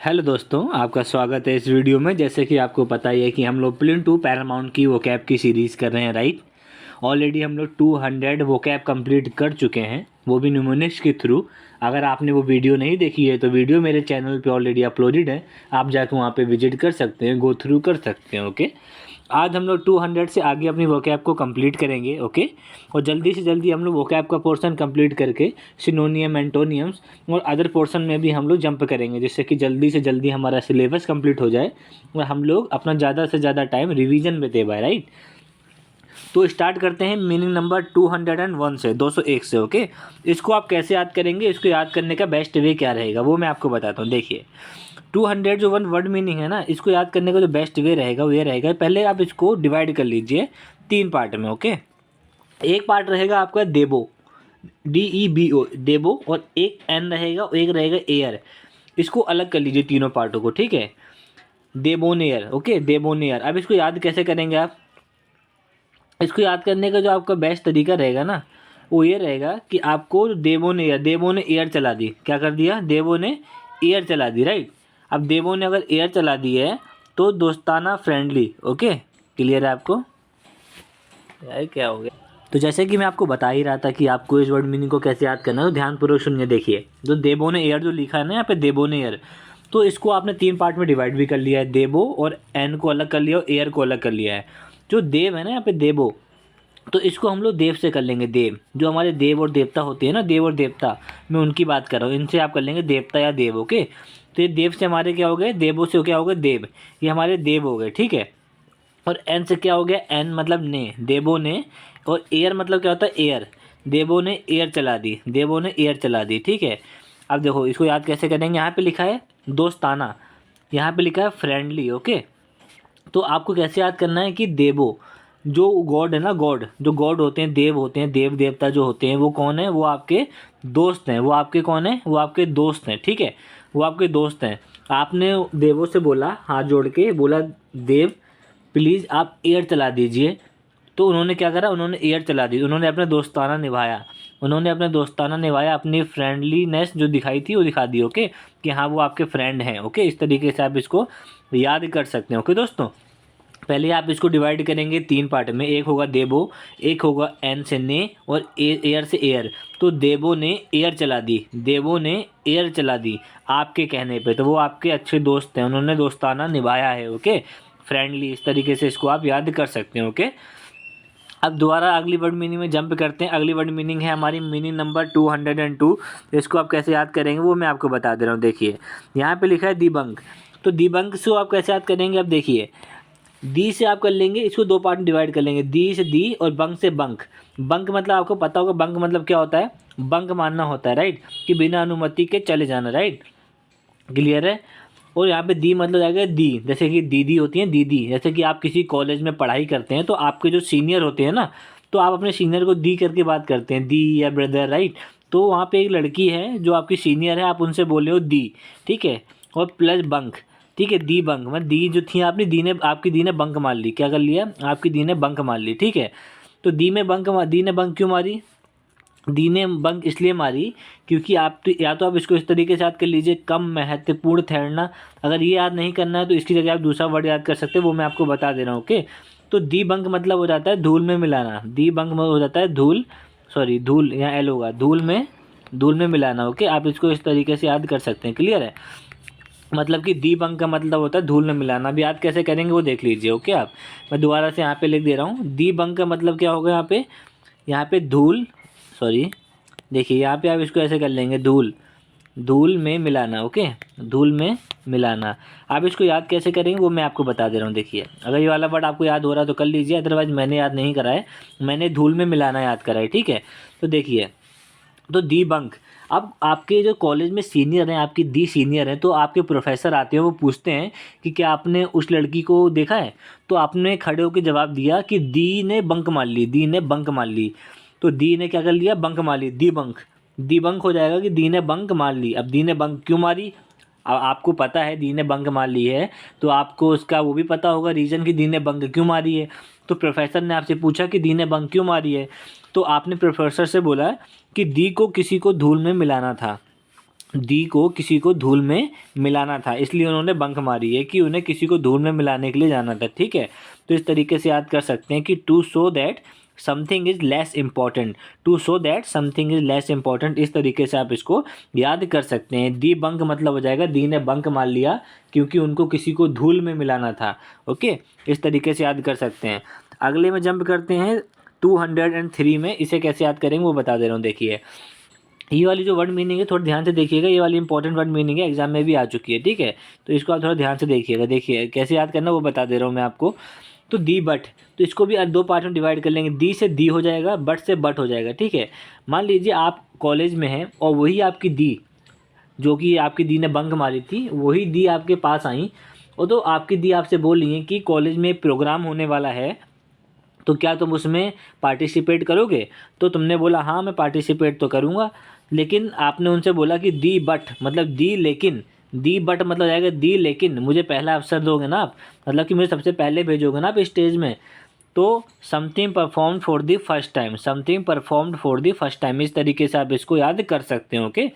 Hello दोस्तों, आपका स्वागत है इस वीडियो में। जैसे कि आपको पता ही है कि हम लोग प्लेन टू पैरामाउंट की वोकैब की सीरीज़ कर रहे हैं, राइट। ऑलरेडी हम लोग 200 वोकैब कंप्लीट कर चुके हैं, वो भी न्यूमोनिक्स के थ्रू। अगर आपने वो वीडियो नहीं देखी है तो वीडियो मेरे चैनल पे ऑलरेडी अपलोडेड है, आप जाकर वहाँ पे विजिट कर सकते हैं, गो थ्रू कर सकते हैं। ओके, आज हम लोग 200 से आगे अपनी वोकैब को कंप्लीट करेंगे। ओके, और जल्दी से जल्दी हम लोग वोकैब का पोर्शन कंप्लीट करके सिनोनियम, एंटोनियम्स और अदर पोर्शन में भी हम लोग जंप करेंगे, जिससे कि जल्दी से जल्दी हमारा सिलेबस कंप्लीट हो जाए और हम लोग अपना ज़्यादा से ज़्यादा टाइम रिवीजन में दे पाए, राइट। तो स्टार्ट करते हैं मीनिंग नंबर 201 से, 201 से। ओके, इसको आप कैसे याद करेंगे, इसको याद करने का बेस्ट वे क्या रहेगा वो मैं आपको बताता हूँ। देखिए, 200 जो वन वर्ड मीनिंग है ना, इसको याद करने का जो बेस्ट वे रहेगा वो ये रहेगा, पहले आप इसको डिवाइड कर लीजिए 3 पार्ट में। ओके, एक पार्ट रहेगा आपका देबो, DEBO, देबो, और एक एन रहेगा और एक रहेगा एयर। इसको अलग कर लीजिए तीनों पार्टों को, ठीक है। देबोनेयर, ओके, देबोनेयर। अब इसको याद कैसे करेंगे आप, इसको याद करने का जो आपका बेस्ट तरीका रहेगा ना, वो ये रहेगा कि आपको देवो ने एयर चला दी। क्या कर दिया? देवो ने एयर चला दी, राइट। अब देवो ने अगर एयर चला दी है तो दोस्ताना, फ्रेंडली। ओके, क्लियर है आपको? यार क्या हो गया? तो जैसे कि मैं आपको बता ही रहा था कि आपको इस वर्ड मीनिंग को कैसे याद करना है, तो ध्यानपूर्वक सुनिए। देखिए, जो देवो ने एयर जो लिखा है ना यहाँ पे, देवो ने एयर, तो इसको आपने 3 पार्ट में डिवाइड भी कर लिया है। देवो और एन को अलग कर लिया और एयर को अलग कर लिया है। जो देव है ना यहाँ पे, देवो, तो इसको हम लोग देव से कर लेंगे। देव, जो हमारे देव और देवता होते हैं ना, देव और देवता, मैं उनकी बात कर रहा हूँ, इनसे आप कर लेंगे देवता या देव। ओके, तो ये देव से हमारे क्या हो गए, देवों से क्या हो गए, देव, ये हमारे देव हो गए, ठीक है। और एन से क्या हो गया, एन मतलब ने, देवों ने। और एयर मतलब क्या होता है, एयर, देवों ने एयर चला दी, देवों ने एयर चला दी, ठीक है। अब देखो इसको याद कैसे करेंगे, यहाँ पे लिखा है दोस्ताना, यहाँ पे लिखा है फ्रेंडली। ओके, तो आपको कैसे याद करना है कि देवो, जो गॉड है ना, गॉड, जो गॉड होते हैं, देव होते हैं, देव देवता जो होते हैं, वो कौन है, वो आपके दोस्त हैं। वो आपके कौन है, वो आपके दोस्त हैं, ठीक है, वो आपके दोस्त हैं। आपने देवों से बोला, हाथ जोड़ के बोला, देव प्लीज़ आप एयर चला दीजिए, तो उन्होंने क्या करा, उन्होंने एयर चला दी, उन्होंने अपना दोस्ताना निभाया, उन्होंने अपना दोस्ताना निभाया, अपनी फ्रेंडलीनेस जो दिखाई थी वो दिखा दी। ओके, कि हाँ वो आपके फ्रेंड हैं। ओके, इस तरीके से आप इसको याद कर सकते हैं। ओके दोस्तों, पहले आप इसको डिवाइड करेंगे 3 पार्ट में, एक होगा देबो, एक होगा एन से ने, और एयर से एयर। तो देबो ने एयर चला दी, देबो ने एयर चला दी आपके कहने पे, तो वो आपके अच्छे दोस्त हैं, उन्होंने दोस्ताना निभाया है। ओके, फ्रेंडली, इस तरीके से इसको आप याद कर सकते हैं। ओके, अब दोबारा अगली वर्ड मीनिंग में जंप करते हैं। अगली वर्ड मीनिंग है हमारी मीनिंग नंबर 202। इसको आप कैसे याद करेंगे वो मैं आपको बता दे रहा हूँ। देखिए, यहाँ पे लिखा है दीबंक, तो दीबंक से आप कैसे याद करेंगे, अब देखिए, दी से आप कर लेंगे, इसको 2 पार्ट में डिवाइड कर लेंगे, दी से दी और बंक से बंक। बंक मतलब आपको पता होगा, बंक मतलब क्या होता है, बंक मारना होता है, राइट, कि बिना अनुमति के चले जाना, राइट, क्लियर है। और यहाँ पे दी मतलब आएगा दी, जैसे कि दीदी होती हैं, दीदी, जैसे कि आप किसी कॉलेज में पढ़ाई करते हैं तो आपके जो सीनियर होते हैं ना, तो आप अपने सीनियर को दी करके बात करते हैं, दी या ब्रदर, राइट। तो वहाँ पे एक लड़की है जो आपकी सीनियर है, आप उनसे बोल रहे हो दी, ठीक है। और प्लस बंक, ठीक है, दी बंक मतलब दी जो थी आपने, दी ने, आपकी दी ने बंक मार ली, क्या कर लिया, आपकी दी ने बंक मार ली, ठीक है। तो दी ने बंक क्यों मारी, दी ने बंक इसलिए मारी क्योंकि आप तो, या तो आप इसको इस तरीके से याद कर लीजिए, कम महत्वपूर्ण ठहरना। अगर ये याद नहीं करना है तो इसकी जगह आप दूसरा वर्ड याद कर सकते हैं, वो मैं आपको बता दे रहा हूँ। ओके, तो दी बंक मतलब हो जाता है धूल में मिलाना, दी बंक हो जाता है धूल, सॉरी धूल, यहाँ एल होगा, धूल में मिलाना। ओके, आप इसको इस तरीके से याद कर सकते हैं, क्लियर है। मतलब कि दी बंक का मतलब होता है धूल में मिलाना। अब याद कैसे करेंगे वो देख लीजिए। ओके, आप, मैं दोबारा से यहाँ पे लिख दे रहा हूँ, दी बंक का मतलब क्या होगा, यहाँ पे धूल, सॉरी, देखिए यहाँ पे आप इसको ऐसे कर लेंगे, धूल में मिलाना। ओके, धूल में मिलाना। आप इसको याद कैसे करेंगे वो मैं आपको बता दे रहा हूँ। देखिए, अगर ये वाला वर्ड आपको याद हो रहा है तो कर लीजिए, अदरवाइज मैंने याद नहीं करा है, मैंने धूल में मिलाना याद करा है, ठीक है। तो देखिए, तो दी बंक, अब आपके जो कॉलेज में सीनियर हैं, आपकी दी सीनियर हैं, तो आपके प्रोफेसर आते हैं, वो पूछते हैं कि क्या आपने उस लड़की को देखा है, तो आपने खड़े होकर जवाब दिया कि दी ने बंक मार ली, दी ने बंक मार ली। तो दी ने क्या कर लिया, बंक मार ली, दी बंक हो जाएगा कि दी ने बंक मार ली। अब दी ने बंक क्यों मारी, अब आपको पता है दी ने बंक मार ली है, तो आपको उसका वो भी पता होगा रीज़न कि दी ने बंक क्यों मारी है। तो प्रोफेसर ने आपसे पूछा कि दी ने बंक क्यों मारी है, तो आपने प्रोफेसर से बोला कि दी को किसी को धूल में मिलाना था। दी को किसी को धूल में मिलाना था, इसलिए उन्होंने बंक मारी है कि उन्हें किसी को धूल में मिलाने के लिए जाना था, ठीक है। तो इस तरीके से याद कर सकते हैं कि to show that something is less important, to show that something is less important, इस तरीके से आप इसको याद कर सकते हैं। दी बंक मतलब हो जाएगा दी ने बंक मार लिया क्योंकि उनको किसी को धूल में मिलाना था, ओके। इस तरीके से याद कर सकते हैं। अगले में जंप करते हैं 203 में, इसे कैसे याद करेंगे वो बता दे रहा हूँ। देखिए ये वाली जो वर्ड मीनिंग है थोड़ा ध्यान से देखिएगा, ये वाली इंपॉर्टेंट वर्ड मीनिंग है, एग्जाम में भी आ चुकी है, ठीक है। तो इसको आप थोड़ा ध्यान से देखिएगा। देखिए कैसे याद करना वो बता दे रहा हूँ मैं आपको। तो दी बट, तो इसको भी दो पार्ट में डिवाइड कर लेंगे, दी से दी हो जाएगा, बट से बट हो जाएगा, ठीक है। मान लीजिए आप कॉलेज में हैं और वही आपकी दी, जो कि आपकी दी ने बंक मारी थी, वही दी आपके पास आई और तो आपकी दी आपसे बोल रही है कि कॉलेज में प्रोग्राम होने वाला है, तो क्या तुम उसमें पार्टिसिपेट करोगे। तो तुमने बोला हाँ मैं पार्टिसिपेट तो करूँगा, लेकिन आपने उनसे बोला कि दी बट मतलब दी लेकिन, दी बट मतलब जाएगा दी लेकिन मुझे पहला अवसर दोगे ना आप, मतलब कि मुझे सबसे पहले भेजोगे ना आप स्टेज में। तो something perform for the first time, something performed for the first time, इस तरीके से आप इसको याद कर सकते हो, ओके।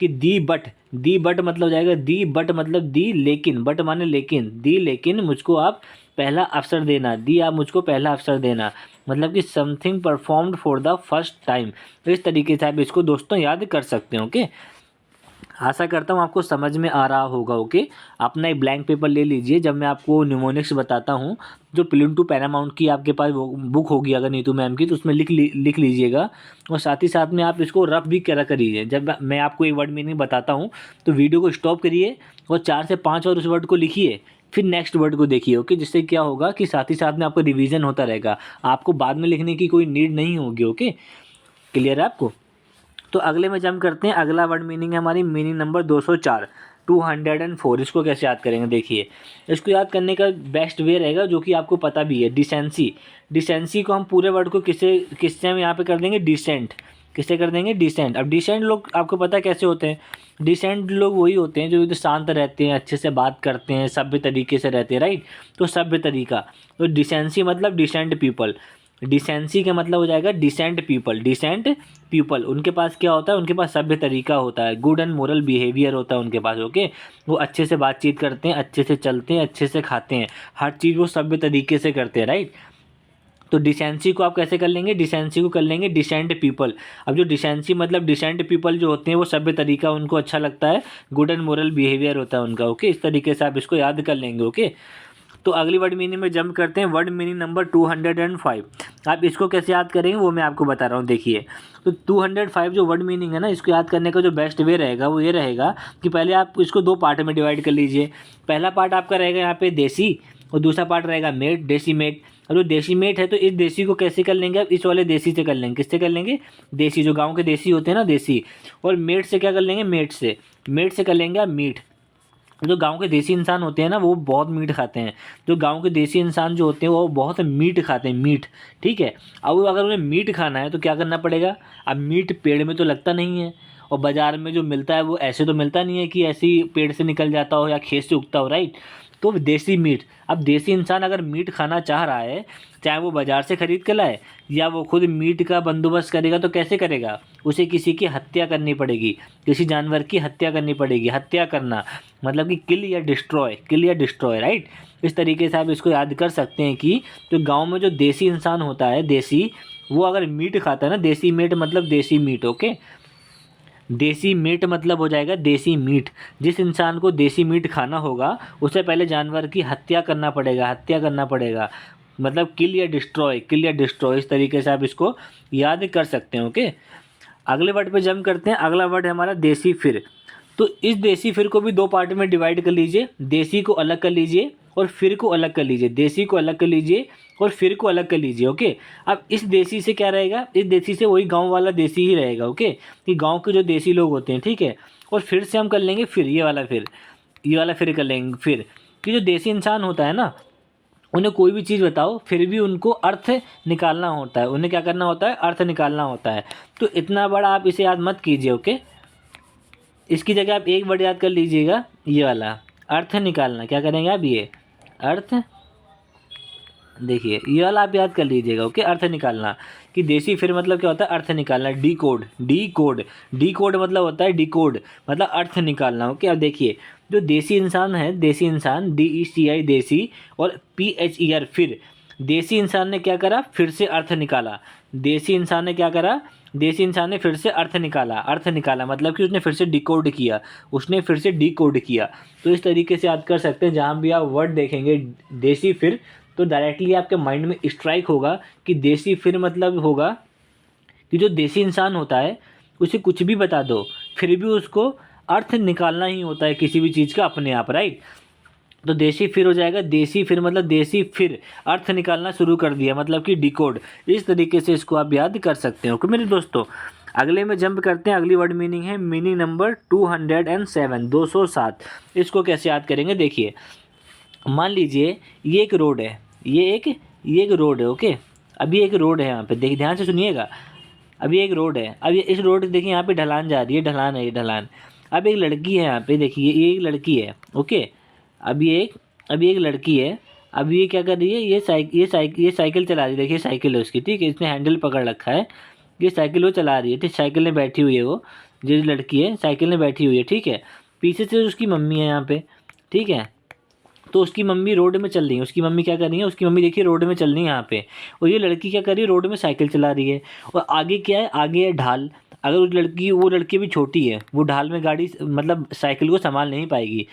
कि दी बट, दी बट मतलब जाएगा दी बट मतलब दी लेकिन, बट माने लेकिन, दी लेकिन मुझको आप पहला अवसर देना, दी आप मुझको पहला अवसर देना, मतलब कि something performed for the first time. तो इस तरीके से आप इसको दोस्तों याद कर सकते हो, ओके। आशा करता हूँ आपको समझ में आ रहा होगा, ओके। अपना एक ब्लैंक पेपर ले लीजिए, जब मैं आपको न्यूमोनिक्स बताता हूँ, जो प्रिलिम टू पैरामाउंट की आपके पास वो बुक होगी अगर नीतू मैम की, तो उसमें लिख लीजिएगा। और साथ ही साथ में आप इसको रफ भी करा करिए। जब मैं आपको एक वर्ड मीनिंग बताता हूँ तो वीडियो को स्टॉप करिए और 4 से 5 और उस वर्ड को लिखिए, फिर नेक्स्ट वर्ड को देखिए, ओके। जिससे क्या होगा कि साथ ही साथ में आपका रिवीजन होता रहेगा, आपको बाद में लिखने की कोई नीड नहीं होगी, ओके। क्लियर है आपको। तो अगले में जंप करते हैं। अगला वर्ड मीनिंग है हमारी मीनिंग नंबर 204, 204। इसको कैसे याद करेंगे, देखिए इसको याद करने का बेस्ट वे रहेगा जो कि आपको पता भी है, डिसेंसी। डिसेंसी को हम पूरे वर्ड को किससे हम यहाँ पे कर देंगे, डिसेंट। किससे कर देंगे, डिसेंट। अब डिसेंट लोग आपको पता है कैसे होते हैं, डिसेंट लोग वही होते हैं जो शांत रहते हैं, अच्छे से बात करते हैं, सभ्य तरीके से रहते हैं, राइट। तो सभ्य तरीका, तो डिसेंसी मतलब डिसेंट पीपल। डिसेंसी का मतलब हो जाएगा डिसेंट पीपल, डिसेंट पीपल। उनके पास क्या होता है, उनके पास सभ्य तरीका होता है, गुड एंड मोरल बिहेवियर होता है उनके पास, ओके। वो अच्छे से बातचीत करते हैं, अच्छे से चलते हैं, अच्छे से खाते हैं, हर चीज़ वो सभ्य तरीके से करते हैं, राइट। तो डिसेंसी को आप कैसे कर लेंगे, डिसेंसी को कर लेंगे डिसेंट पीपल। अब जो डिसेंसी मतलब डिसेंट पीपल जो होते हैं वो सभ्य तरीका उनको अच्छा लगता है, गुड एंड मोरल बिहेवियर होता है उनका, ओके। इस तरीके से आप इसको याद कर लेंगे, ओके। तो अगली वर्ड मीनिंग में जंप करते हैं, वर्ड मीनिंग नंबर 205। आप इसको कैसे याद करेंगे वो मैं आपको बता रहा हूँ, देखिए। तो 205 जो वर्ड मीनिंग है ना, इसको याद करने का जो बेस्ट वे रहेगा वो ये रहेगा कि पहले आप इसको दो पार्ट में डिवाइड कर लीजिए। पहला पार्ट आपका रहेगा यहाँ पे देसी और दूसरा पार्ट रहेगा मेट, देसी मेट। और जो देसी मेट है तो इस देसी को कैसे कर लेंगे आप, इस वाले देसी से कर लेंगे। किससे कर लेंगे, देसी, जो गाँव के देसी होते हैं ना, देसी। और मेट से क्या कर लेंगे, मेट से, मेट से कर लेंगे आप मीट। जो गांव के देसी इंसान होते हैं ना वो बहुत मीट खाते हैं, जो गांव के देसी इंसान जो होते हैं वो बहुत मीट खाते हैं, मीट, ठीक है। अब अगर उन्हें मीट खाना है तो क्या करना पड़ेगा, अब मीट पेड़ में तो लगता नहीं है, और बाज़ार में जो मिलता है वो ऐसे तो मिलता नहीं है कि ऐसे ही पेड़ से निकल जाता हो या खेत से उगता हो, राइट। तो देसी मीट, अब देसी इंसान अगर मीट खाना चाह रहा है, चाहे वो बाज़ार से ख़रीद के लाए या वो खुद मीट का बंदोबस्त करेगा, तो कैसे करेगा, उसे किसी की हत्या करनी पड़ेगी, किसी जानवर की हत्या करनी पड़ेगी। हत्या करना मतलब कि किल या डिस्ट्रॉय, किल या डिस्ट्रॉय, राइट। इस तरीके से आप इसको याद कर सकते हैं कि जो गांव में जो देसी इंसान होता है, देसी, वो अगर मीट खाता है ना, देसी मीट मतलब देसी मीट, ओके। देसी मीट मतलब हो जाएगा देसी मीट। जिस इंसान को देसी मीट खाना होगा उसे पहले जानवर की हत्या करना पड़ेगा, हत्या करना पड़ेगा, मतलब किल या डिस्ट्रॉय, किल या डिस्ट्रॉय। इस तरीके से आप इसको याद कर सकते हैं, ओके। अगले वर्ड पे जंप करते हैं। अगला वर्ड है हमारा देसी फिर। तो इस देसी फिर को भी दो पार्ट में डिवाइड कर लीजिए, देसी को अलग कर लीजिए और फिर को अलग कर लीजिए, देसी को अलग कर लीजिए और फिर को अलग कर लीजिए, ओके। अब इस देसी से क्या रहेगा, इस देसी से वही गांव वाला देसी ही रहेगा, ओके, कि गांव के जो देसी लोग होते हैं, ठीक है। और फिर से हम कर लेंगे फिर, ये वाला फिर, ये वाला फिर कर लेंगे फिर, कि जो देसी इंसान होता है ना, उन्हें कोई भी चीज़ बताओ फिर भी उनको अर्थ निकालना होता है, उन्हें क्या करना होता है, अर्थ निकालना होता है। तो इतना बड़ा आप इसे याद मत कीजिए, ओके। इसकी जगह आप एक वर्ड याद कर लीजिएगा, ये वाला, अर्थ निकालना। क्या करेंगे आप, ये अर्थ, देखिए ये वाला आप याद कर लीजिएगा, ओके, अर्थ निकालना। कि देसी फिर मतलब क्या होता है, अर्थ निकालना, D code, D code, D code मतलब होता है डिकोड, मतलब अर्थ निकालना। ओके, अब देखिए जो देसी इंसान है, देसी इंसान, DECI देसी और PHER फिर, देसी इंसान ने क्या करा, फिर से अर्थ निकाला। देसी इंसान ने क्या करा, देसी इंसान ने फिर से अर्थ निकाला, अर्थ निकाला मतलब कि उसने फिर से डिकोड किया, उसने फिर से डिकोड किया। तो इस तरीके से याद कर सकते हैं, जहाँ भी आप वर्ड देखेंगे देसी फिर, तो डायरेक्टली आपके माइंड में स्ट्राइक होगा कि देसी फिर मतलब होगा कि जो देसी इंसान होता है उसे कुछ भी बता दो फिर भी उसको अर्थ निकालना ही होता है किसी भी चीज़ का अपने आप, राइट। तो देसी फिर हो जाएगा, देसी फिर मतलब देसी फिर अर्थ निकालना शुरू कर दिया मतलब कि डिकोड। इस तरीके से इसको आप याद कर सकते हो। ओके मेरे दोस्तों, अगले में जंप करते हैं। अगली वर्ड मीनिंग है मीनिंग नंबर 207, 207। इसको कैसे याद करेंगे, देखिए मान लीजिए ये एक रोड है, ये एक रोड है। ओके, अभी एक रोड है यहाँ पे, देखिए ध्यान से सुनिएगा, अभी एक रोड है। अब ये इस रोड देखिए यहाँ पे ढलान जा रही है, ढलान है ये ढलान। अब एक लड़की है यहाँ पे, देखिए ये एक लड़की है। ओके, अभी एक लड़की है। अब ये क्या कर रही है, ये साइकिल चला रही है, देखिए साइकिल है उसकी, ठीक है, इसने हैंडल पकड़ रखा है, ये साइकिल वो चला रही है, ठीक, साइकिल में बैठी हुई है वो, जो लड़की है साइकिल में बैठी हुई है, ठीक है। पीछे से उसकी मम्मी है यहाँ पे, ठीक है। तो उसकी मम्मी रोड में चल रही है, उसकी मम्मी क्या कर रही है, उसकी मम्मी देखिए रोड में चल रही है यहाँ पे, और ये लड़की क्या कर रही है, रोड में साइकिल चला रही है। और आगे क्या है, आगे है ढाल। अगर वो लड़की भी छोटी है, वो ढाल में गाड़ी मतलब साइकिल को संभाल नहीं पाएगी।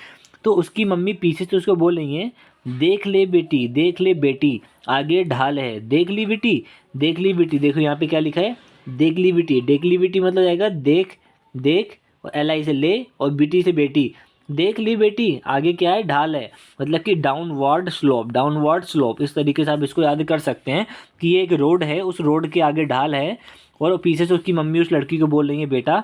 तो उसकी मम्मी पीछे से उसको बोल रही है, देख ले बेटी, देख ले बेटी, आगे ढाल है, देख ली बेटी, देख ली बेटी। देखो यहाँ पे क्या लिखा है, देख ली बेटी, देख ली बेटी मतलब जाएगा देख, देख और LI से ले और बेटी से बेटी, देख ली बेटी, आगे क्या है, ढाल है, मतलब कि डाउनवर्ड स्लोप, डाउनवर्ड स्लोप। इस तरीके से आप इसको याद कर सकते हैं कि ये एक रोड है, उस रोड के आगे ढाल है, और पीछे से उसकी मम्मी उस लड़की को बोल रही है, बेटा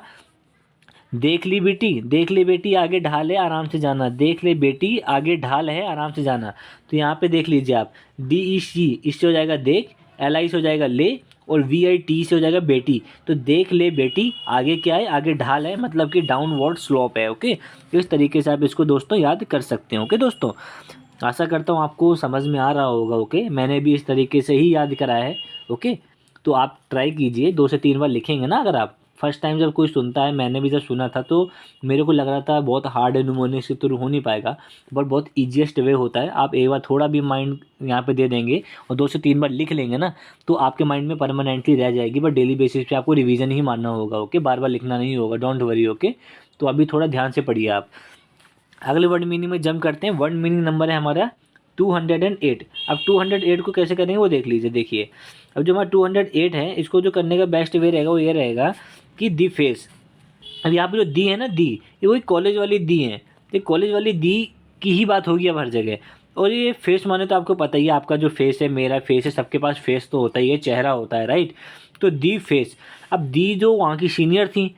देख ली बेटी, देख ले बेटी, आगे ढाल है, आराम से जाना, देख ले बेटी, आगे ढाल है, आराम से जाना। तो यहाँ पे देख लीजिए आप, DEC इससे हो जाएगा देख, LI से हो जाएगा ले, और VIT से हो जाएगा बेटी। तो देख ले बेटी, आगे क्या है, आगे ढाल है, मतलब कि डाउनवर्ड स्लोप है। ओके, इस तरीके से आप इसको दोस्तों याद कर सकते हैं। ओके दोस्तों, आशा करता हूँ आपको समझ में आ रहा होगा। ओके, मैंने भी इस तरीके से ही याद करा है। ओके, तो आप ट्राई कीजिए, 2 से 3 बार लिखेंगे ना। अगर आप फर्स्ट टाइम जब कोई सुनता है, मैंने भी जब सुना था तो मेरे को लग रहा था बहुत हार्ड है, न्यूमोनिक्स के थ्रू हो नहीं पाएगा, बट बहुत ईजीएस्ट वे होता है। आप एक बार थोड़ा भी माइंड यहाँ पे दे देंगे और 2 से 3 बार लिख लेंगे ना, तो आपके माइंड में परमानेंटली रह जाएगी। बट डेली बेसिस पे आपको रिवीजन ही मानना होगा। ओके, बार बार लिखना नहीं होगा, डोंट वरी। ओके, तो अभी थोड़ा ध्यान से पढ़िए आप। अगले वर्ड मीनिंग में जंप करते हैं। वर्ड मीनिंग नंबर है हमारा 208। अब 208 को कैसे करेंगे वो देख लीजिए। देखिए अब जो हमारा 208 है, इसको जो करने का बेस्ट वे रहेगा वो ये रहेगा कि दी फेस। अब यहाँ पे जो दी है ना, दी, ये वही कॉलेज वाली दी है, तो कॉलेज वाली दी की ही बात होगी अब हर जगह। और ये फेस माने तो आपको पता ही है, आपका जो फेस है, मेरा फेस है, सबके पास फेस तो होता ही है, चेहरा होता है, राइट। तो दी फेस। अब दी जो वहाँ की सीनियर थी,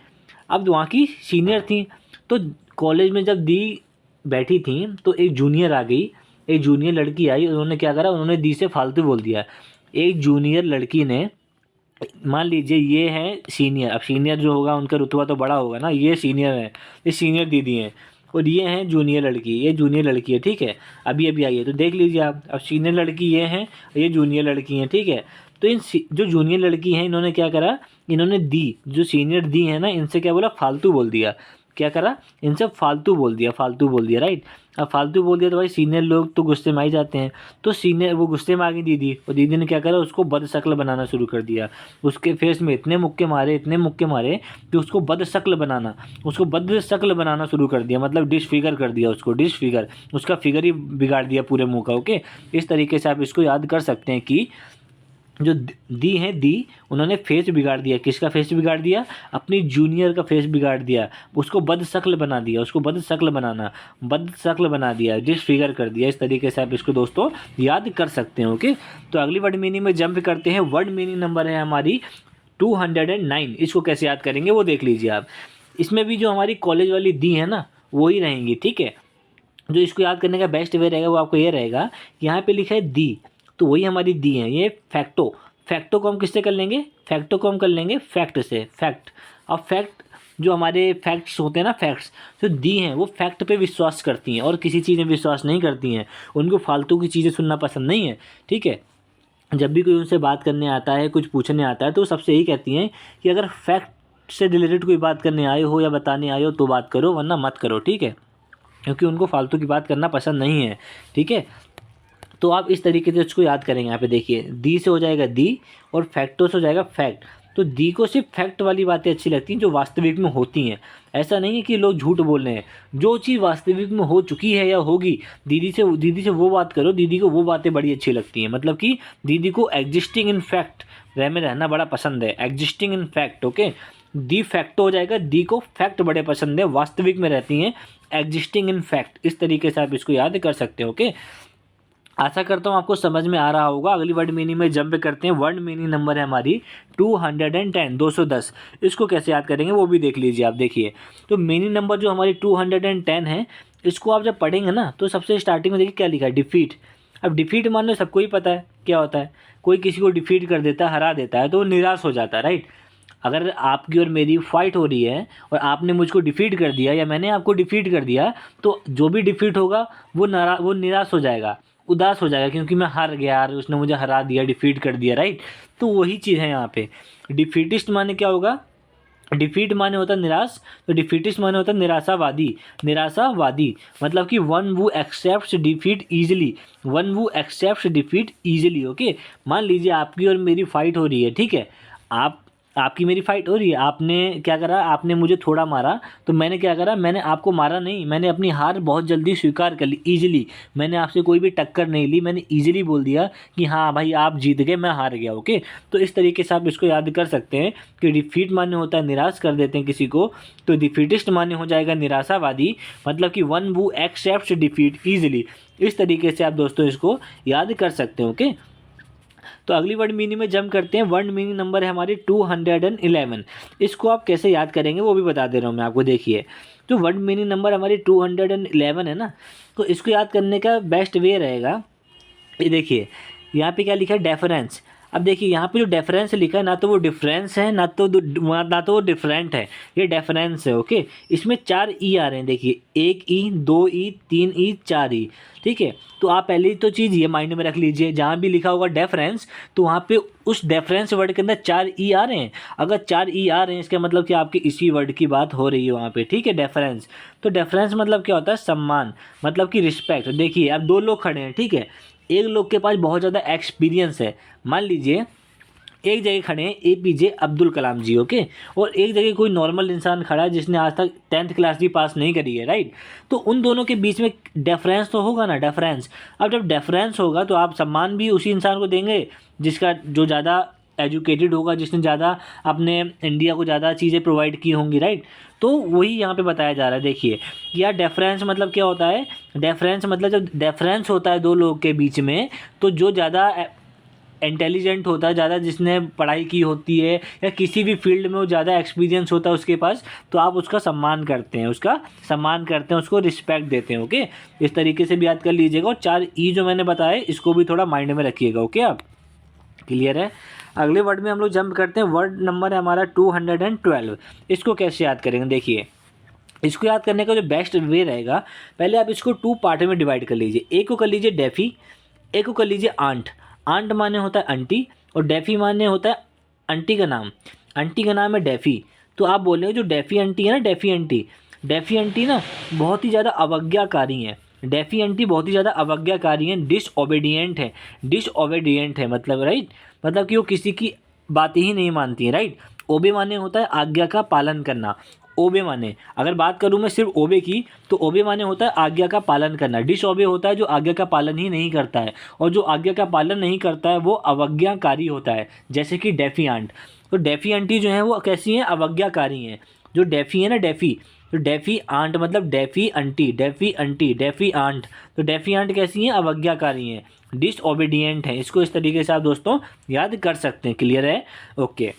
अब वहाँ की सीनियर थी, तो कॉलेज में जब दी बैठी थी तो एक जूनियर आ गई, एक जूनियर लड़की आई, उन्होंने क्या करा, उन्होंने दी से फालतू बोल दिया। एक जूनियर लड़की ने, मान लीजिए ये है सीनियर, अब सीनियर जो होगा उनका रुतबा तो बड़ा होगा ना, ये सीनियर है, ये सीनियर दीदी हैं, और ये हैं जूनियर लड़की, ये जूनियर लड़की है, ठीक है। अभी अभी आई है, तो देख लीजिए आप, अब सीनियर लड़की ये हैं, ये जूनियर लड़की हैं, ठीक है। तो जो जूनियर लड़की हैं, इन्होंने क्या करा, इन्होंने दी, जो सीनियर दी है ना, इनसे क्या बोला, फालतू बोल दिया। क्या करा, इनसे फालतू बोल दिया, फालतू बोल दिया, राइट। अब फालतू बोल दिया तो भाई सीनियर लोग तो गुस्से में आ ही जाते हैं। तो सीनियर वो गुस्से में आ गई दीदी, और दीदी ने क्या करा, उसको बदशक्ल बनाना शुरू कर दिया। उसके फेस में इतने मुक्के मारे, इतने मुक्के मारे कि उसको बदशक्ल बनाना शुरू कर दिया, मतलब डिसफिगर कर दिया उसको, डिसफिगर, उसका फिगर ही बिगाड़ दिया पूरे मुँह का। ओके, इस तरीके से आप इसको याद कर सकते हैं कि जो दी है, दी, उन्होंने फेस बिगाड़ दिया। किसका फेस बिगाड़ दिया, अपनी जूनियर का फेस बिगाड़ दिया, उसको बदशक्ल बना दिया, उसको बदशक्ल बना दिया, डिसफिगर कर दिया। इस तरीके से आप इसको दोस्तों याद कर सकते हैं। ओके, तो अगली वर्ड मीनिंग में जंप करते हैं। वर्ड मीनिंग नंबर है हमारी 209। इसको कैसे याद करेंगे वो देख लीजिए आप। इसमें भी जो हमारी कॉलेज वाली दी है ना, वो ही रहेंगी, ठीक है। जो इसको याद करने का बेस्ट वे रहेगा वो आपको ये रहेगा, यहाँ पे लिखा है दी, तो वही हमारी दी है। ये फैक्टो को हम किससे कर लेंगे, फैक्टो को हम कर लेंगे फैक्ट से, फैक्ट। अब फैक्ट जो हमारे फैक्ट्स होते हैं ना, फैक्ट्स जो दी हैं वो फैक्ट पे विश्वास करती हैं और किसी चीज़ में विश्वास नहीं करती हैं, उनको फालतू की चीज़ें सुनना पसंद नहीं है, ठीक है। जब भी कोई उनसे बात करने आता है, कुछ पूछने आता है, तो सबसे यही कहती हैं कि अगर फैक्ट से रिलेटेड कोई बात करने आए हो या बताने आए हो तो बात करो, वरना मत करो, ठीक है। क्योंकि उनको फालतू की बात करना पसंद नहीं है, ठीक है। तो आप इस तरीके से उसको याद करेंगे। यहाँ पे देखिए, दी से हो जाएगा दी और फैक्टो से हो जाएगा फैक्ट। तो दी को सिर्फ फैक्ट वाली बातें अच्छी लगती हैं जो वास्तविक में होती हैं। ऐसा नहीं है कि लोग झूठ बोल रहे हैं, जो चीज़ वास्तविक में हो चुकी है या होगी, दीदी से वो बात करो, दीदी को वो बातें बड़ी अच्छी लगती हैं। मतलब कि दीदी को एग्जिस्टिंग इन फैक्ट में रहना बड़ा पसंद है, existing in fact, okay. The fact हो जाएगा, दी को फैक्ट बड़े पसंद है, वास्तविक में रहती हैं, एग्जिस्टिंग इन फैक्ट। इस तरीके से आप इसको याद कर सकते हो, ओके। आशा करता हूँ आपको समझ में आ रहा होगा। अगली वर्ड मीनिंग में जंप करते हैं। वर्ड मीनिंग नंबर है हमारी 210, 210। इसको कैसे याद करेंगे वो भी देख लीजिए आप। देखिए, तो मीनिंग नंबर जो हमारी 210 है, इसको आप जब पढ़ेंगे ना तो सबसे स्टार्टिंग में देखिए क्या लिखा है, डिफीट। अब डिफीट मान लो सबको ही पता है क्या होता है, कोई किसी को डिफीट कर देता है, हरा देता है, तो वो निराश हो जाता है, राइट। अगर आपकी और मेरी फाइट हो रही है और आपने मुझको डिफीट कर दिया या मैंने आपको डिफीट कर दिया, तो जो भी डिफीट होगा वो निराश हो जाएगा, उदास हो जाएगा, क्योंकि मैं हार गया यार, उसने मुझे हरा दिया, डिफीट कर दिया, राइट। तो वही चीज़ है यहाँ पे। डिफीटिस्ट माने क्या होगा, डिफीट माने होता है निराश, तो डिफीटिस्ट माने होता है निराशावादी। निराशावादी मतलब कि वन वो एक्सेप्ट्स डिफीट ईजिली, वन वो एक्सेप्ट्स डिफीट ईजिली, ओके। मान लीजिए आपकी और मेरी फाइट हो रही है, ठीक है। आपकी मेरी फाइट हो रही है, आपने क्या करा, आपने मुझे थोड़ा मारा, तो मैंने क्या करा, मैंने आपको मारा नहीं, मैंने अपनी हार बहुत जल्दी स्वीकार कर ली, ईजिली। मैंने आपसे कोई भी टक्कर नहीं ली, मैंने ईजिली बोल दिया कि हाँ भाई आप जीत गए, मैं हार गया, ओके। तो इस तरीके से आप इसको याद कर सकते हैं कि डिफीट माने होता है निराश कर देते हैं किसी को, तो डिफीटिस्ट माने हो जाएगा निराशावादी, मतलब कि वन वो एक्सेप्ट्स डिफीट ईजिली। इस तरीके से आप दोस्तों इसको याद कर सकते हैं, ओके। तो अगली वर्ड मीनिंग में जंप करते हैं। वर्ड मीनिंग नंबर है हमारी 211। इसको आप कैसे याद करेंगे वो भी बता दे रहा हूँ मैं आपको। देखिए, जो वर्ड मीनिंग नंबर हमारी 211 है ना, तो इसको याद करने का बेस्ट वे रहेगा, ये देखिए यहाँ पे क्या लिखा है, डेफरेंस। अब देखिए यहाँ पे जो डेफरेंस लिखा है, ना तो वो डिफरेंस है, ना तो वो डिफरेंट है, ये डेफरेंस है, ओके। इसमें 4 ई आ रहे हैं, देखिए 1 ई, 2 ई, 3 ई, 4 ई, ठीक है। तो आप पहली तो चीज़ ये माइंड में रख लीजिए, जहाँ भी लिखा होगा डेफरेंस, तो वहाँ पे उस डेफरेंस वर्ड के अंदर 4 ई आ रहे हैं। अगर 4 ई आ रहे हैं, इसका मतलब कि आपके इसी वर्ड की बात हो रही है वहाँ पे, ठीक है, डेफरेंस। तो डेफरेंस मतलब क्या होता है, सम्मान, मतलब कि रिस्पेक्ट। देखिए अब 2 लोग खड़े हैं, ठीक है, एक लोग के पास बहुत ज़्यादा एक्सपीरियंस है, मान लीजिए एक जगह खड़े हैं APJ अब्दुल कलाम जी, ओके, और एक जगह कोई नॉर्मल इंसान खड़ा है जिसने आज तक 10th क्लास भी पास नहीं करी है, राइट। तो उन दोनों के बीच में डेफरेंस तो होगा ना, डेफरेंस। अब जब डेफरेंस होगा तो आप सम्मान भी उसी इंसान को देंगे जिसका जो ज़्यादा एजुकेटेड होगा, जिसने ज़्यादा अपने इंडिया को ज़्यादा चीज़ें प्रोवाइड की होंगी, राइट। तो वही यहाँ पे बताया जा रहा है। देखिए यार, डेफरेंस मतलब क्या होता है, डेफरेंस मतलब जब डेफरेंस होता है 2 लोगों के बीच में, तो जो ज़्यादा इंटेलिजेंट होता है, ज़्यादा जिसने पढ़ाई की होती है या किसी भी फील्ड में वो ज़्यादा एक्सपीरियंस होता है उसके पास, तो आप उसका सम्मान करते हैं, उसको रिस्पेक्ट देते हैं, ओके। इस तरीके से भी याद कर लीजिएगा। और 4 ई जो मैंने बताया इसको भी थोड़ा माइंड में रखिएगा, ओके। आप क्लियर है। अगले वर्ड में हम लोग जंप करते हैं। वर्ड नंबर है हमारा 212। इसको कैसे याद करेंगे, देखिए इसको याद करने का जो बेस्ट वे रहेगा, पहले आप इसको 2 पार्ट में डिवाइड कर लीजिए। एक को कर लीजिए डेफी, एक को कर लीजिए आंट। आंट माने होता है आंटी और डेफी माने होता है आंटी का नाम। आंटी का नाम है डेफी। तो आप बोल रहे हो जो डेफी आंटी है ना, डेफी आंटी ना बहुत ही ज़्यादा अवज्ञाकारी हैं। डेफी आंटी बहुत ही ज़्यादा अवज्ञाकारी हैं, डिसओबीडियंट है मतलब, राइट। मतलब कि वो किसी की बातें ही नहीं मानती हैं, राइट। ओबे माने होता है आज्ञा का पालन करना। ओबे माने, अगर बात करूँ मैं सिर्फ ओबे की, तो ओबे माने होता है आज्ञा का पालन करना। डिसओबे होता है जो आज्ञा का पालन ही नहीं करता है, और जो आज्ञा का पालन नहीं करता है वो अवज्ञाकारी होता है, जैसे कि डेफी आंट। तो डेफी आंटी जो है वो कैसी हैं, अवज्ञाकारी हैं। जो डेफी है ना, डेफी, तो डेफी आंट मतलब डेफी आंटी, डेफी आंट। तो डेफी आंट कैसी हैं, अवज्ञाकारी हैं, डिसओबीडियंट हैं। इसको इस तरीके से आप दोस्तों याद कर सकते हैं। क्लियर है, ओके।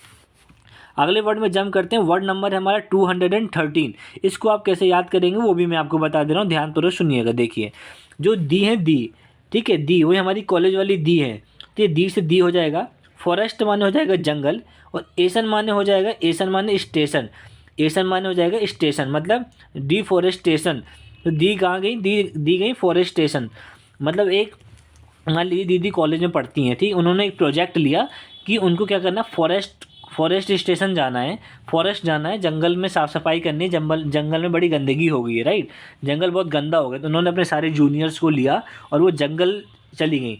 अगले वर्ड में जंप करते हैं। वर्ड नंबर है हमारा 213। इसको आप कैसे याद करेंगे वो भी मैं आपको बता दे रहा हूँ, ध्यान तो सुनिएगा। देखिए जो दी है, दी, ठीक है, दी वही हमारी कॉलेज वाली दी है, तो ये दी से दी हो जाएगा। फॉरेस्ट माने हो जाएगा जंगल, और एसन माने हो जाएगा, एसन माने स्टेशन, एसन माने हो जाएगा स्टेशन, मतलब डिफॉरेस्टेशन। तो दी कहाँ गई, दी गई फॉरेस्टेशन, मतलब एक मान लीजिए दीदी कॉलेज में पढ़ती हैं, ठीक, उन्होंने एक प्रोजेक्ट लिया कि उनको क्या करना, फॉरेस्ट स्टेशन जाना है, फॉरेस्ट जाना है, जंगल में साफ़ सफाई करनी है, जंगल में बड़ी गंदगी हो गई है, राइट, जंगल बहुत गंदा हो गया। तो उन्होंने अपने सारे जूनियर्स को लिया और वो जंगल चली गई।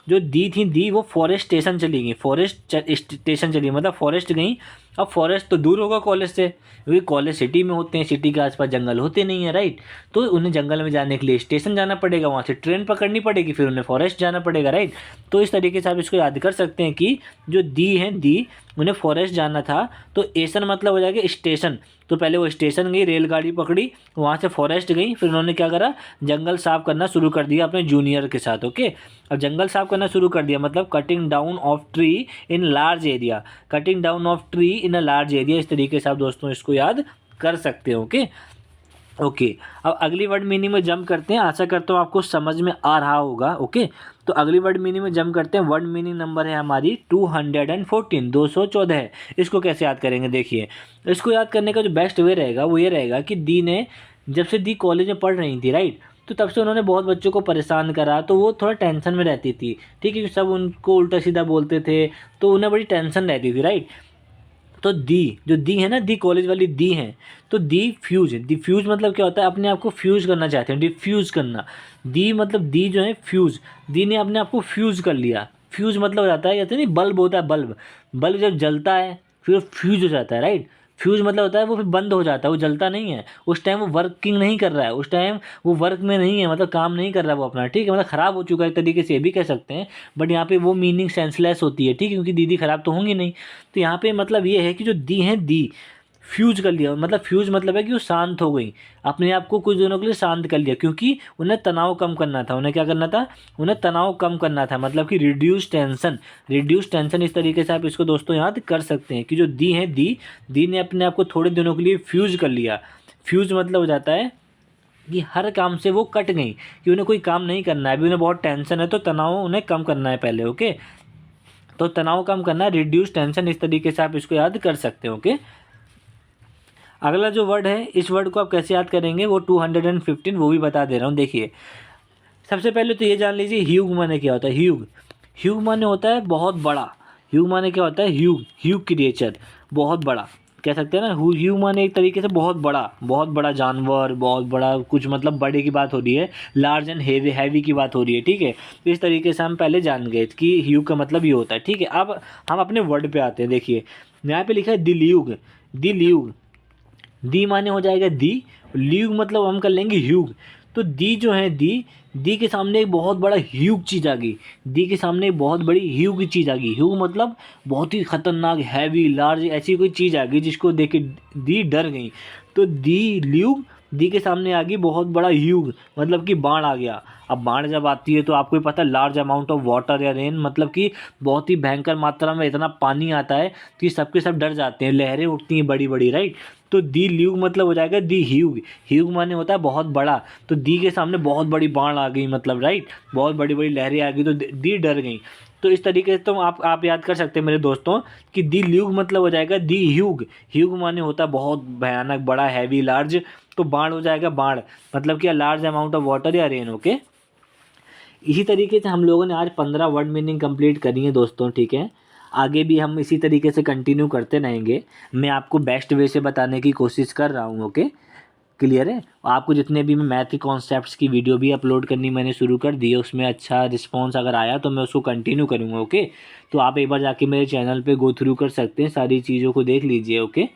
जो दी थी वो फॉरेस्ट स्टेशन चली गई, फॉरेस्ट स्टेशन चली गई, मतलब फॉरेस्ट गई। अब फॉरेस्ट तो दूर होगा कॉलेज से, क्योंकि कॉलेज सिटी में होते हैं, सिटी के आसपास जंगल होते नहीं है, राइट। तो उन्हें जंगल में जाने के लिए स्टेशन जाना पड़ेगा, वहाँ से ट्रेन पकड़नी पड़ेगी, फिर उन्हें फॉरेस्ट जाना पड़ेगा, राइट। तो इस तरीके से आप इसको याद कर सकते हैं कि जो दी उन्हें फॉरेस्ट जाना था, तो एसन मतलब हो जाएगा स्टेशन। तो पहले वो स्टेशन गई, रेलगाड़ी पकड़ी, वहाँ से फॉरेस्ट गई, फिर उन्होंने क्या करा, जंगल साफ करना शुरू कर दिया अपने जूनियर के साथ, ओके। अब जंगल साफ करना शुरू कर दिया मतलब cutting down of tree in large area, cutting down of tree in a large area. इस तरीके से आप दोस्तों इसको याद कर सकते हो, ओके। अब अगली वर्ड मीनिंग में जंप करते हैं, आशा करता हूँ आपको समझ में आ रहा होगा, ओके। तो अगली वर्ड मीनिंग में जंप करते हैं। वर्ड मीनिंग नंबर है हमारी 214, 214 है। इसको कैसे याद करेंगे, देखिए, इसको याद करने का जो बेस्ट वे रहेगा वो ये रहेगा कि दी ने, जब से दी कॉलेज में पढ़ रही थी, राइट, तो तब से उन्होंने बहुत बच्चों को परेशान करा, तो वो थोड़ा टेंशन में रहती थी, ठीक है, सब उनको उल्टा सीधा बोलते थे, तो उन्हें बड़ी टेंशन रहती थी, राइट। तो जो दी है ना, दी कॉलेज वाली दी है, तो दी फ्यूज मतलब क्या होता है, अपने आप को फ्यूज करना चाहते हैं, डिफ्यूज करना। दी मतलब दी जो है फ्यूज, दी ने अपने आप को फ्यूज कर लिया। फ्यूज मतलब हो जाता है, जैसे नहीं बल्ब होता है, बल्ब जब जलता है फिर वो फ्यूज हो जाता है, राइट। फ्यूज मतलब होता है वो फिर बंद हो जाता है, वो जलता नहीं है, उस टाइम वो वर्किंग नहीं कर रहा है, उस टाइम वो वर्क में नहीं है, मतलब काम नहीं कर रहा है वो अपना, ठीक है, मतलब ख़राब हो चुका है एक तरीके से, ये भी कह सकते हैं। बट यहाँ पे वो मीनिंग सेंसलेस होती है, ठीक है, क्योंकि दीदी ख़राब तो होंगी नहीं। तो यहाँ पे मतलब ये है कि जो दी है, दी फ्यूज कर लिया, मतलब फ्यूज मतलब है कि वो शांत हो गई, अपने आप को कुछ दिनों के लिए शांत कर लिया, क्योंकि उन्हें तनाव कम करना था। उन्हें क्या करना था, उन्हें तनाव कम करना था, मतलब कि रिड्यूस टेंशन। इस तरीके से आप इसको दोस्तों याद कर सकते हैं कि जो दी है, दी ने अपने आप को थोड़े दिनों के लिए फ्यूज कर लिया। फ्यूज मतलब हो जाता है कि हर काम से वो कट गई, कि उन्हें कोई काम नहीं करना है, अभी उन्हें बहुत टेंशन है, तो तनाव उन्हें कम करना है पहले, ओके। तो तनाव कम करना, रिड्यूस टेंशन, इस तरीके से आप इसको याद कर सकते हो, ओके। अगला जो वर्ड है, इस वर्ड को आप कैसे याद करेंगे, वो 215 वो भी बता दे रहा हूँ। देखिए, सबसे पहले तो ये जान लीजिए ह्यूग माने क्या होता है। ह्यूग माने होता है बहुत बड़ा। ह्यूग माने क्या होता है, ह्यूग क्रिएचर, बहुत बड़ा कह सकते हैं ना। ह्यूग माने एक तरीके से बहुत बड़ा जानवर, बहुत बड़ा कुछ, मतलब बड़े की बात हो रही है, लार्ज एंड हैवी की बात हो रही है, ठीक है। तो इस तरीके से हम पहले जान गए कि ह्यूग का मतलब ये होता है, ठीक है। अब हम अपने वर्ड पे आते हैं। देखिए, यहाँ पे लिखा है दिल्यूग। दी माने हो जाएगा दी, ल्यूग मतलब हम कर लेंगे ह्यूग। तो दी जो है, दी के सामने एक बहुत बड़ा ह्यूग चीज़ आ गई। दी के सामने एक बहुत बड़ी ह्यूग चीज़ आ गई। ह्यूग मतलब बहुत ही खतरनाक, हैवी, लार्ज, ऐसी कोई चीज़ आ गई जिसको देख के दी डर गई। तो दी के सामने आ गई बहुत बड़ा ह्यूग, मतलब कि बाढ़ आ गया। अब बाढ़ जब आती है तो आपको ही पता है, लार्ज अमाउंट ऑफ वाटर या रेन, मतलब कि बहुत ही भयंकर मात्रा में इतना पानी आता है कि सबके सब डर जाते हैं, लहरें उठती हैं बड़ी बड़ी, राइट। तो दी ल्यूग मतलब हो जाएगा दी ह्यूग माने होता है बहुत बड़ा। तो दी के सामने बहुत बड़ी बाढ़ आ गई, मतलब, राइट, बहुत बड़ी बड़ी लहरें आ गई, तो दी डर गई। तो इस तरीके से तो आप याद कर सकते हैं मेरे दोस्तों कि दी ल्यूग मतलब हो जाएगा दी ह्यूग माने होता है बहुत भयानक, बड़ा, हैवी, लार्ज। तो बाढ़ हो जाएगा बाढ़, मतलब कि लार्ज अमाउंट ऑफ वाटर या रेन, ओके। इसी तरीके से हम लोगों ने आज 15 वर्ड मीनिंग कंप्लीट करी है दोस्तों, ठीक है। आगे भी हम इसी तरीके से कंटिन्यू करते रहेंगे। मैं आपको बेस्ट वे से बताने की कोशिश कर रहा हूँ, ओके। क्लियर है। आपको जितने भी मैं मैथ कॉन्सेप्ट्स की वीडियो भी अपलोड करनी मैंने शुरू कर दी है, उसमें अच्छा रिस्पॉन्स अगर आया तो मैं उसको कंटिन्यू करूँगा, ओके। तो आप एक बार जाके मेरे चैनल पे गो थ्रू कर सकते हैं, सारी चीज़ों को देख लीजिए, ओके।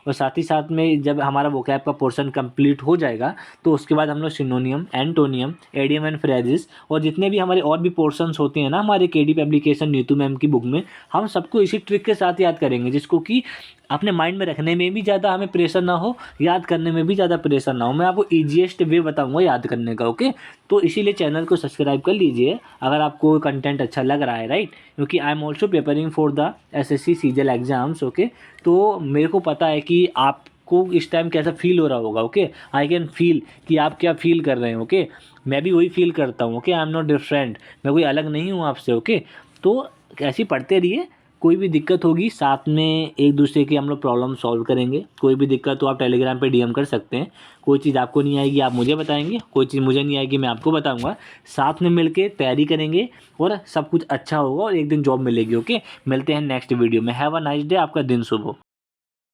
और साथ ही साथ में जब हमारा वोकैब का पोर्शन कंप्लीट हो जाएगा तो उसके बाद हम लोग सिनोनियम, एंटोनियम, एडियम एंड फ्रेजेस और जितने भी हमारे और भी पोर्शंस होते हैं ना हमारे केडी पब्लिकेशन नीतू मैम की बुक में, हम सबको इसी ट्रिक के साथ याद करेंगे, जिसको कि अपने माइंड में रखने में भी ज़्यादा हमें प्रेशर ना हो, याद करने में भी ज़्यादा प्रेशर ना हो। मैं आपको ईजीएस्ट वे बताऊंगा याद करने का, ओके। तो इसीलिए चैनल को सब्सक्राइब कर लीजिए अगर आपको कंटेंट अच्छा लग रहा है, राइट, क्योंकि I am also preparing for the assessee CGL exams, okay. तो मेरे को पता है कि आपको इस टाइम कैसा फील हो रहा होगा, ओके। आई कैन फील कि आप क्या फील कर रहे हैं, ओके। मैं भी वही फील करता हूँ, okay. I am not different, मैं कोई अलग नहीं हूँ आपसे, ओके। तो ऐसे ही पढ़ते रहिए, कोई भी दिक्कत होगी साथ में एक दूसरे की हम लोग प्रॉब्लम सॉल्व करेंगे। कोई भी दिक्कत हो आप टेलीग्राम पे डीएम कर सकते हैं। कोई चीज़ आपको नहीं आएगी आप मुझे बताएंगे, कोई चीज़ मुझे नहीं आएगी मैं आपको बताऊंगा। साथ में मिलके तैयारी करेंगे और सब कुछ अच्छा होगा और एक दिन जॉब मिलेगी। ओके, मिलते हैं नेक्स्ट वीडियो में। हैव अ नाइस डे, आपका दिन शुभ हो।